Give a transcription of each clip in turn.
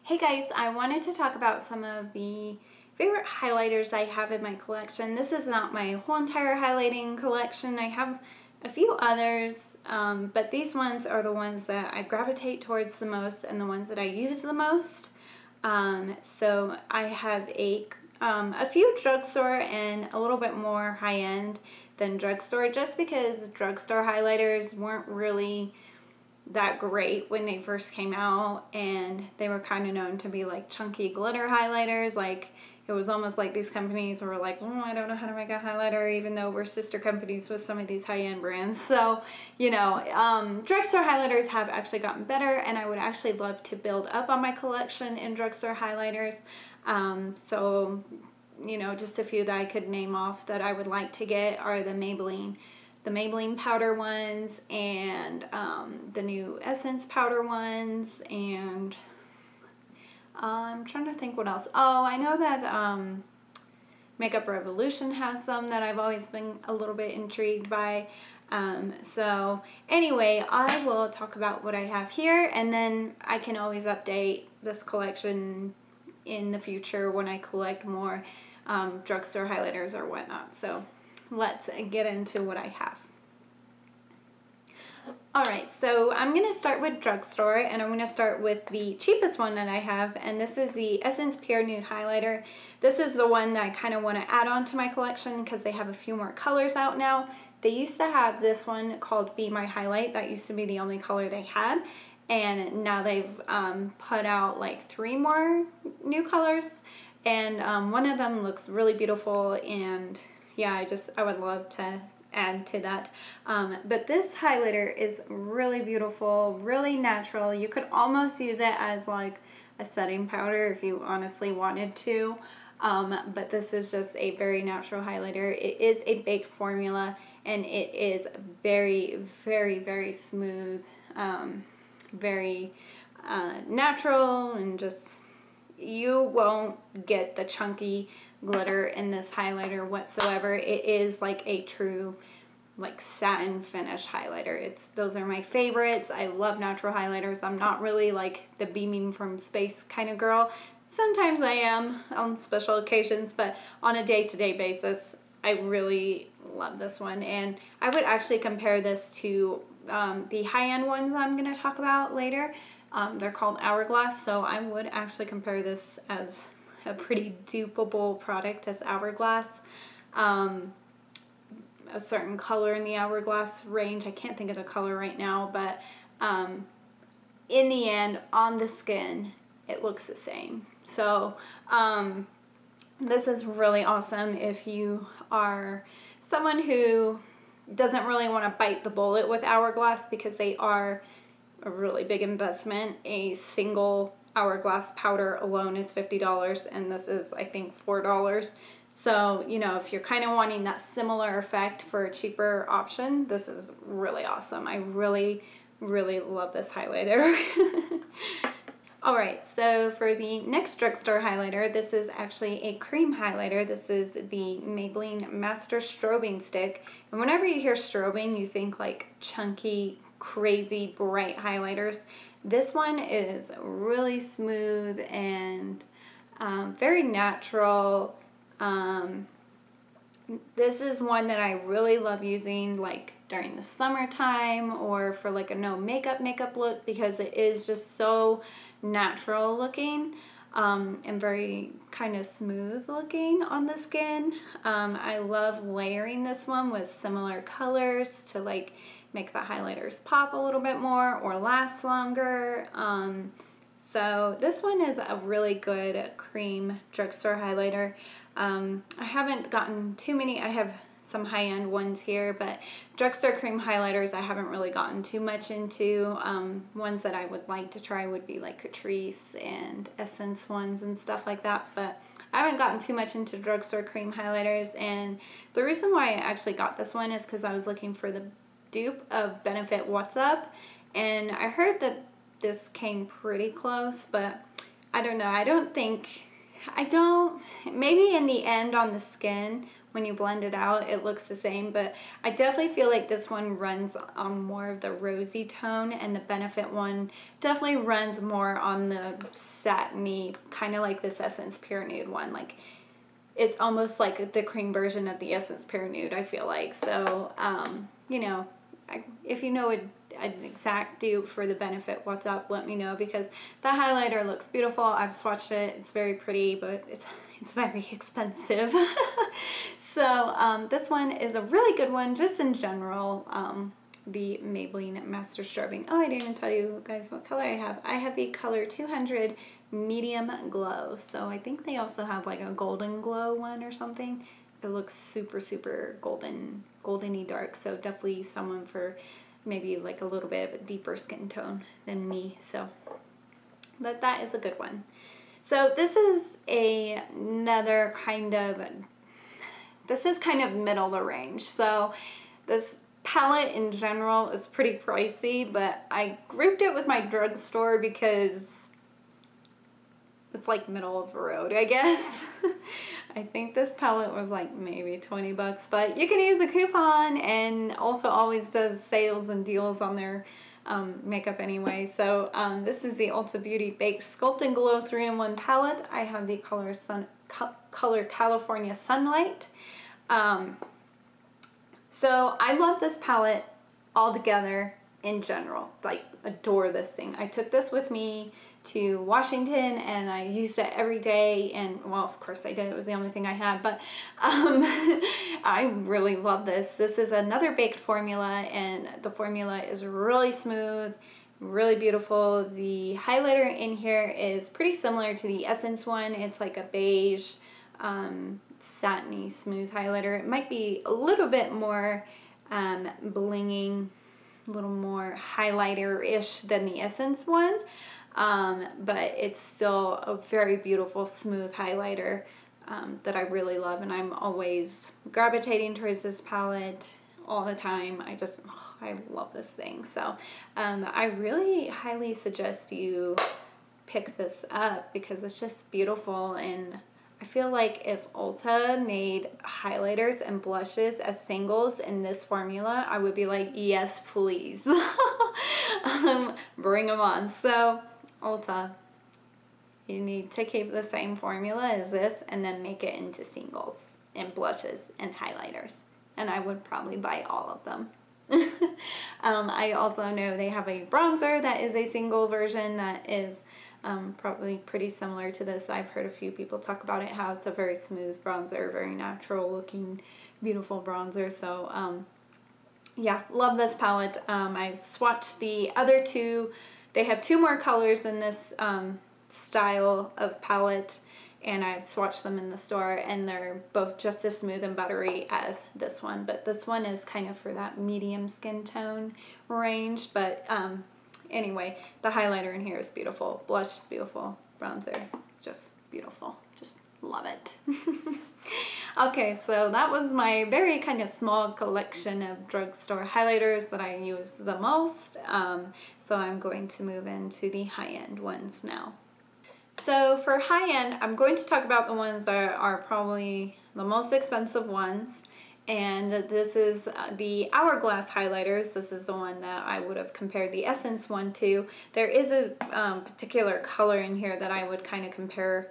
Hey guys, I wanted to talk about some of the favorite highlighters I have in my collection. This is not my whole entire highlighting collection. I have a few others, but these ones are the ones that I gravitate towards the most and the ones that I use the most. So I have a few drugstore and a little bit more high-end than drugstore, just because drugstore highlighters weren't really that great when they first came out, and they were kind of known to be like chunky glitter highlighters. Like, it was almost like these companies were like, oh, I don't know how to make a highlighter, even though we're sister companies with some of these high-end brands. So, you know, drugstore highlighters have actually gotten better, and I would actually love to build up on my collection in drugstore highlighters. So, you know, just a few that I could name off that I would like to get are the Maybelline powder ones, and the new Essence powder ones, and I'm trying to think what else. Oh, I know that Makeup Revolution has some that I've always been a little bit intrigued by. So anyway, I will talk about what I have here, and then I can always update this collection in the future when I collect more drugstore highlighters or whatnot. So let's get into what I have. Alright, so I'm going to start with drugstore, and I'm going to start with the cheapest one that I have, and this is the Essence Pure Nude Highlighter. This is the one that I kind of want to add on to my collection because they have a few more colors out now. They used to have this one called Be My Highlight. That used to be the only color they had, and now they've put out like 3 more new colors, and one of them looks really beautiful, and yeah, I would love to add to that. But this highlighter is really beautiful, really natural. You could almost use it as like a setting powder if you honestly wanted to, but this is just a very natural highlighter. It is a baked formula, and it is very, very, very smooth, very natural, and just, you won't get the chunky glitter in this highlighter whatsoever. It is like a true like satin finish highlighter. Those are my favorites. I love natural highlighters. I'm not really like the beaming from space kind of girl. Sometimes I am on special occasions, but on a day-to-day basis, I really love this one. And I would actually compare this to the high-end ones I'm going to talk about later. They're called Hourglass, so I would actually compare this as a pretty dupeable product as Hourglass. A certain color in the Hourglass range, I can't think of the color right now, but in the end, on the skin, it looks the same. So this is really awesome if you are someone who doesn't really want to bite the bullet with Hourglass, because they are a really big investment. A single Hourglass powder alone is $50, and this is, I think, $4. So, you know, if you're kind of wanting that similar effect for a cheaper option, this is really awesome. I really, really love this highlighter. Alright, so for the next drugstore highlighter, this is actually a cream highlighter. This is the Maybelline Master Strobing Stick. And whenever you hear strobing, you think like chunky, crazy, bright highlighters. This one is really smooth and very natural. This is one that I really love using like during the summertime or for like a no makeup look, because it is just so natural looking and very kind of smooth looking on the skin. I love layering this one with similar colors to like make the highlighters pop a little bit more or last longer. So this one is a really good cream drugstore highlighter. I haven't gotten too many. I have some high-end ones here, but drugstore cream highlighters I haven't really gotten too much into. Ones that I would like to try would be like Catrice and Essence ones and stuff like that, but I haven't gotten too much into drugstore cream highlighters. And the reason why I actually got this one is because I was looking for the dupe of Benefit What's Up, and I heard that this came pretty close, but I don't know. Maybe in the end on the skin, when you blend it out, it looks the same, but I definitely feel like this one runs on more of the rosy tone, and the Benefit one definitely runs more on the satiny, kind of like this Essence Pure Nude one. Like, it's almost like the cream version of the Essence Pure Nude, I feel like. So, you know, if you know an exact dupe for the Benefit, what's up, let me know, because the highlighter looks beautiful. I've swatched it. It's very pretty, but it's very expensive. So this one is a really good one just in general. The Maybelline Master Strobing. Oh, I didn't even tell you guys what color I have. I have the color 200 Medium Glow. So I think they also have like a Golden Glow one or something. It looks super, super goldeny dark. So definitely someone for maybe like a little bit of a deeper skin tone than me. So, but that is a good one. So this is another kind of, this is kind of middle of the range. So this palette in general is pretty pricey, but I grouped it with my drugstore because it's like middle of the road, I guess. I think this palette was like maybe 20 bucks, but you can use the coupon, and Ulta always does sales and deals on their makeup anyway. So this is the Ulta Beauty Baked Sculpt and Glow 3-in-1 palette. I have the color California Sunlight. So I love this palette altogether in general. Like, adore this thing. I took this with me to Washington and I used it every day, and well, of course I did, it was the only thing I had, but I really love this. This is another baked formula, and the formula is really smooth, really beautiful. The highlighter in here is pretty similar to the Essence one. It's like a beige satiny smooth highlighter. It might be a little bit more blinging, a little more highlighter-ish than the Essence one. But it's still a very beautiful smooth highlighter that I really love, and I'm always gravitating towards this palette all the time. I love this thing. So I really highly suggest you pick this up because it's just beautiful, and I feel like if Ulta made highlighters and blushes as singles in this formula, I would be like, yes, please. Bring them on. So Ulta, you need to keep the same formula as this and then make it into singles and blushes and highlighters. And I would probably buy all of them. I also know they have a bronzer that is a single version that is probably pretty similar to this. I've heard a few people talk about it, how it's a very smooth bronzer, very natural looking, beautiful bronzer. So yeah, love this palette. I've swatched the other two. They have two more colors in this style of palette, and I've swatched them in the store, and they're both just as smooth and buttery as this one. But this one is kind of for that medium skin tone range. But anyway, the highlighter in here is beautiful. Blush, beautiful. Bronzer, just beautiful. Just love it. Okay, so that was my very kind of small collection of drugstore highlighters that I use the most. So I'm going to move into the high-end ones now. So for high-end, I'm going to talk about the ones that are probably the most expensive ones. And this is the Hourglass highlighters. This is the one that I would have compared the Essence one to. There is a particular color in here that I would kind of compare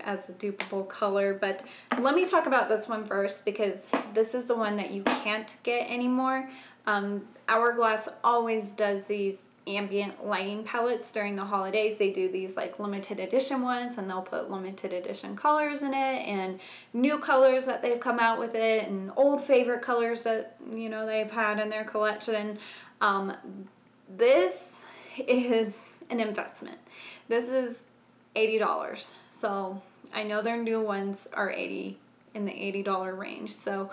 as a dupeable color, but let me talk about this one first because this is the one that you can't get anymore. Hourglass always does these ambient lighting palettes during the holidays. They do these like limited edition ones, and they'll put limited edition colors in it, and new colors that they've come out with it, and old favorite colors that, you know, they've had in their collection. This is an investment. This is $80. So I know their new ones are in the $80 range. So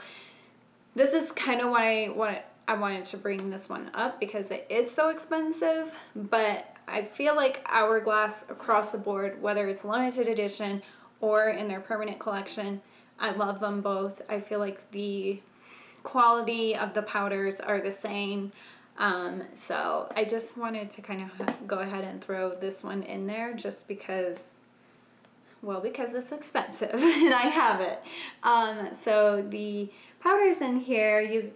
this is kind of why I wanted to bring this one up, because it is so expensive. But I feel like Hourglass across the board, whether it's limited edition or in their permanent collection, I love them both. I feel like the quality of the powders are the same. So I just wanted to kind of go ahead and throw this one in there just because Well, because it's expensive and I have it. So the powders in here, you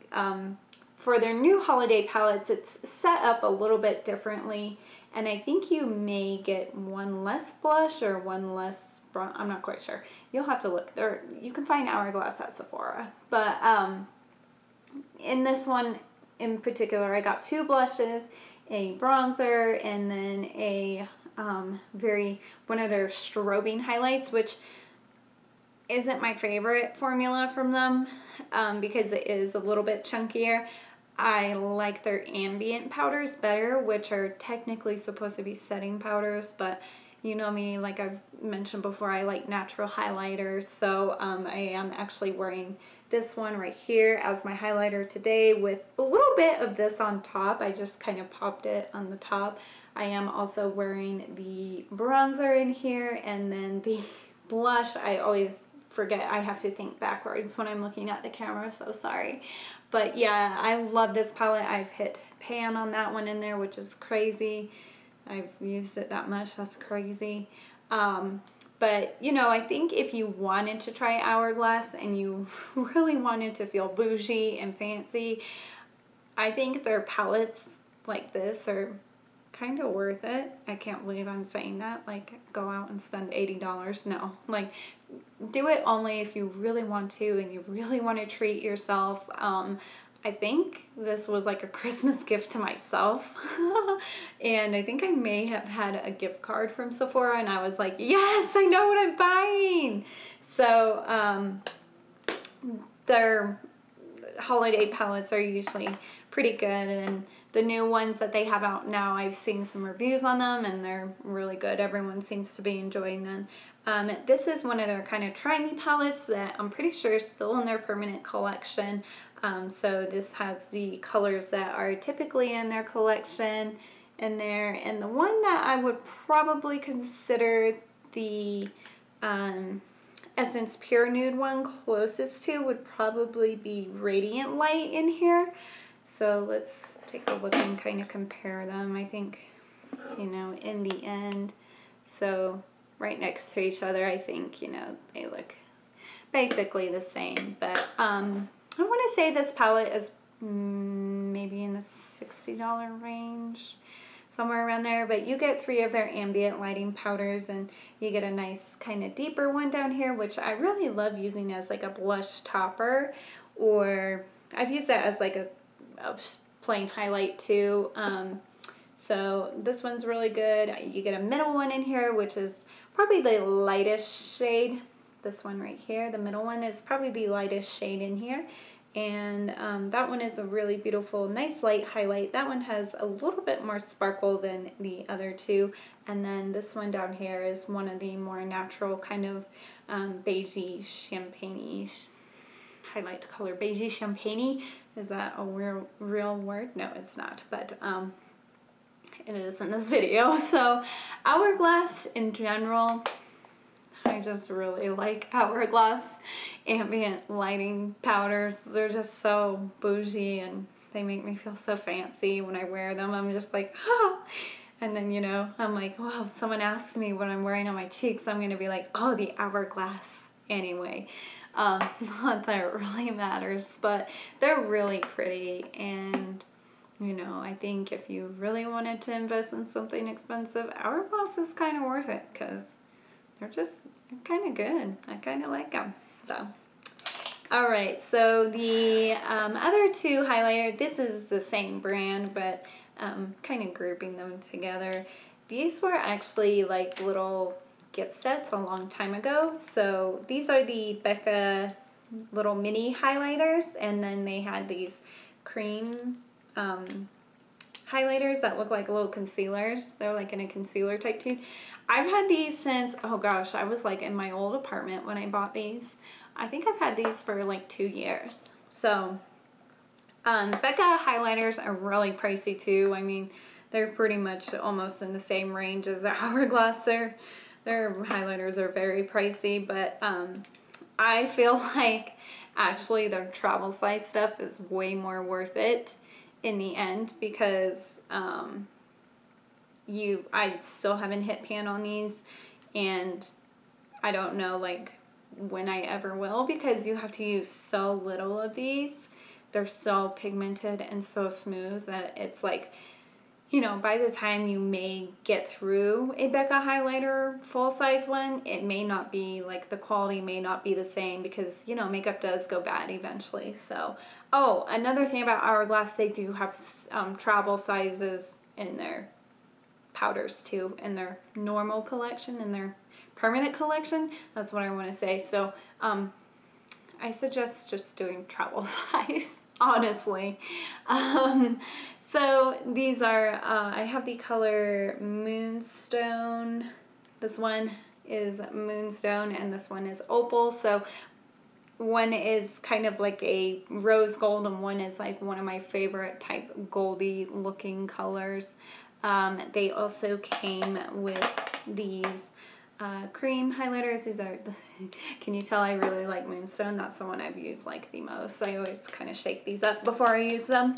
for their new holiday palettes, it's set up a little bit differently. And I think you may get one less blush or one less bronze. I'm not quite sure. You'll have to look there. You can find Hourglass at Sephora. But in this one in particular, I got 2 blushes, a bronzer, and then a one of their strobing highlights, which isn't my favorite formula from them because it is a little bit chunkier. I like their ambient powders better, which are technically supposed to be setting powders, but you know me, like I've mentioned before, I like natural highlighters. So I am actually wearing this one right here as my highlighter today with a little bit of this on top. I just kind of popped it on the top. I am also wearing the bronzer in here, and then the blush. I always forget, I have to think backwards when I'm looking at the camera, so sorry. But yeah, I love this palette. I've hit pan on that one in there, which is crazy. I've used it that much, that's crazy. But you know, I think if you wanted to try Hourglass and you really wanted to feel bougie and fancy, I think their palettes like this are kind of worth it. I can't believe I'm saying that. Like, go out and spend $80. No, like, do it only if you really want to and you really want to treat yourself. I think this was like a Christmas gift to myself. And I think I may have had a gift card from Sephora and I was like, yes, I know what I'm buying. So their holiday palettes are usually pretty good, and the new ones that they have out now, I've seen some reviews on them and they're really good. Everyone seems to be enjoying them. This is one of their kind of try me palettes that I'm pretty sure is still in their permanent collection. So this has the colors that are typically in their collection in there. And the one that I would probably consider the Essence Pure Nude one closest to would probably be Radiant Light in here. So let's take a look and kind of compare them. I think, you know, in the end, so right next to each other, I think, you know, they look basically the same. But I want to say this palette is maybe in the $60 range, somewhere around there. But you get 3 of their ambient lighting powders, and you get a nice kind of deeper one down here, which I really love using as like a blush topper, or I've used that as like a plain highlight too. So this one's really good. You get a middle one in here, which is probably the lightest shade. This one right here, the middle one, is probably the lightest shade in here. And that one is a really beautiful, nice light highlight. That one has a little bit more sparkle than the other two. And then this one down here is one of the more natural kind of beigey champagne-y highlight color. Beigey champagne, is that a real word? No, it's not, but it is in this video. So Hourglass in general, I just really like Hourglass ambient lighting powders. They're just so bougie and they make me feel so fancy when I wear them. I'm just like, ah. And then, you know, I'm like, well, if someone asks me what I'm wearing on my cheeks, I'm going to be like, oh, the Hourglass anyway. Not that it really matters, but they're really pretty. And, you know, I think if you really wanted to invest in something expensive, Hourglass is kind of worth it because they're kind of good. I kind of like them. So, all right. So the other 2 highlighter, this is the same brand, but kind of grouping them together. These were actually like little gift sets a long time ago. So these are the Becca little mini highlighters, and then they had these cream highlighters that look like little concealers. They're like in a concealer type tube. I've had these since, oh gosh, I was like in my old apartment when I bought these. I think I've had these for like 2 years. So Becca highlighters are really pricey too. I mean, they're pretty much almost in the same range as the Hourglass. Their highlighters are very pricey, but I feel like actually their travel size stuff is way more worth it in the end, because I still haven't hit pan on these, and I don't know like when I ever will, because you have to use so little of these. They're so pigmented and so smooth that it's like, you know, by the time you may get through a Becca highlighter full size one, it may not be like, the quality may not be the same, because, you know, makeup does go bad eventually. So, oh, another thing about Hourglass, they do have travel sizes in their powders too, in their normal collection, in their permanent collection. That's what I want to say. So, I suggest just doing travel size, honestly. So these are, I have the color Moonstone. This one is Moonstone and this one is Opal. So one is kind of like a rose gold and one is like one of my favorite type goldy looking colors. They also came with these cream highlighters. These are, can you tell I really like Moonstone? That's the one I've used like the most. I always kind of shake these up before I use them.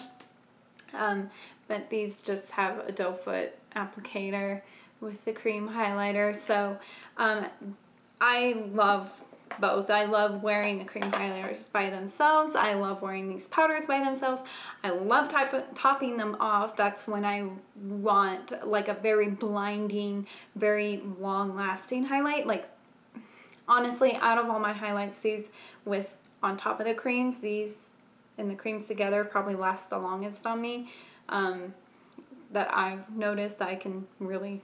But these just have a doe foot applicator with the cream highlighter. So I love both. I love wearing the cream highlighters by themselves. I love wearing these powders by themselves. I love topping them off. That's when I want like a very blinding, very long lasting highlight. Like honestly, out of all my highlights, these with on top of the creams, these and the creams together probably last the longest on me, that I've noticed. That I can really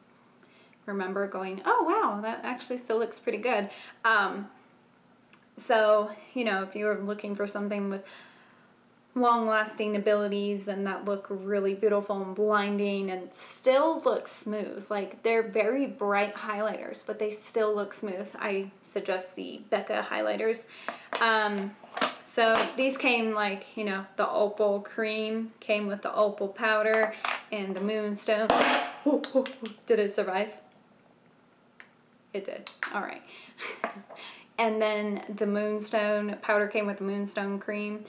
remember going, oh wow, that actually still looks pretty good. So, you know, if you're looking for something with long-lasting abilities and that look really beautiful and blinding and still look smooth, like they're very bright highlighters, but they still look smooth, I suggest the Becca highlighters. So these came like, you know, the Opal cream came with the Opal powder and the Moonstone. Ooh, ooh, ooh. Did it survive? It did. All right. And then the Moonstone powder came with the Moonstone cream.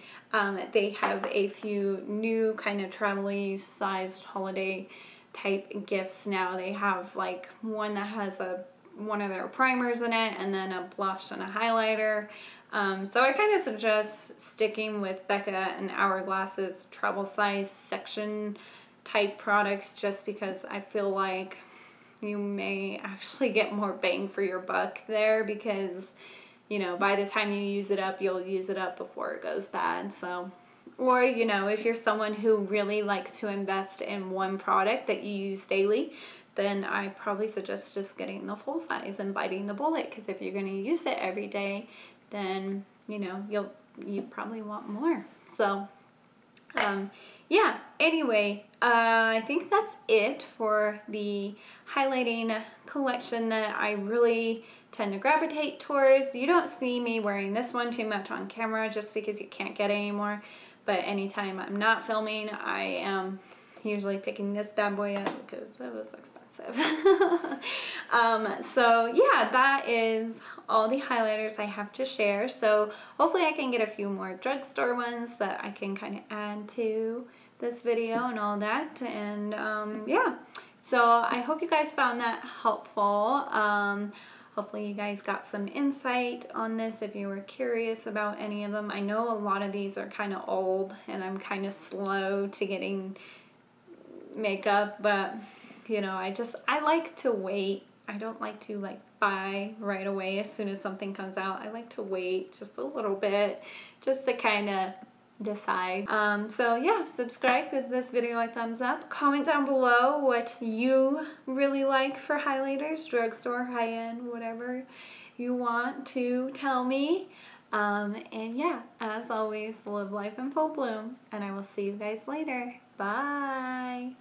They have a few new kind of travel-y sized holiday type gifts now. They have like one that has one of their primers in it and then a blush and a highlighter. So I kind of suggest sticking with Becca and Hourglass's travel size section type products, just because I feel like you may actually get more bang for your buck there, because, you know, by the time you use it up, you'll use it up before it goes bad. So, or, you know, if you're someone who really likes to invest in one product that you use daily, then I probably suggest just getting the full size and biting the bullet, because if you're going to use it every day, then, you know, you probably want more. So, yeah, anyway, I think that's it for the highlighting collection that I really tend to gravitate towards. You don't see me wearing this one too much on camera just because you can't get it anymore, but anytime I'm not filming, I am usually picking this bad boy up because it was expensive. So yeah, that is all the highlighters I have to share. So hopefully I can get a few more drugstore ones that I can kind of add to this video and all that. And yeah, so I hope you guys found that helpful. Hopefully you guys got some insight on this if you were curious about any of them. I know a lot of these are kind of old and I'm kind of slow to getting makeup, but you know, I like to wait. I don't like to like buy right away as soon as something comes out. I like to wait just a little bit just to kind of decide. So yeah, subscribe, give this video a thumbs up. Comment down below what you really like for highlighters, drugstore, high-end, whatever you want to tell me. And yeah, as always, live life in full bloom, and I will see you guys later. Bye!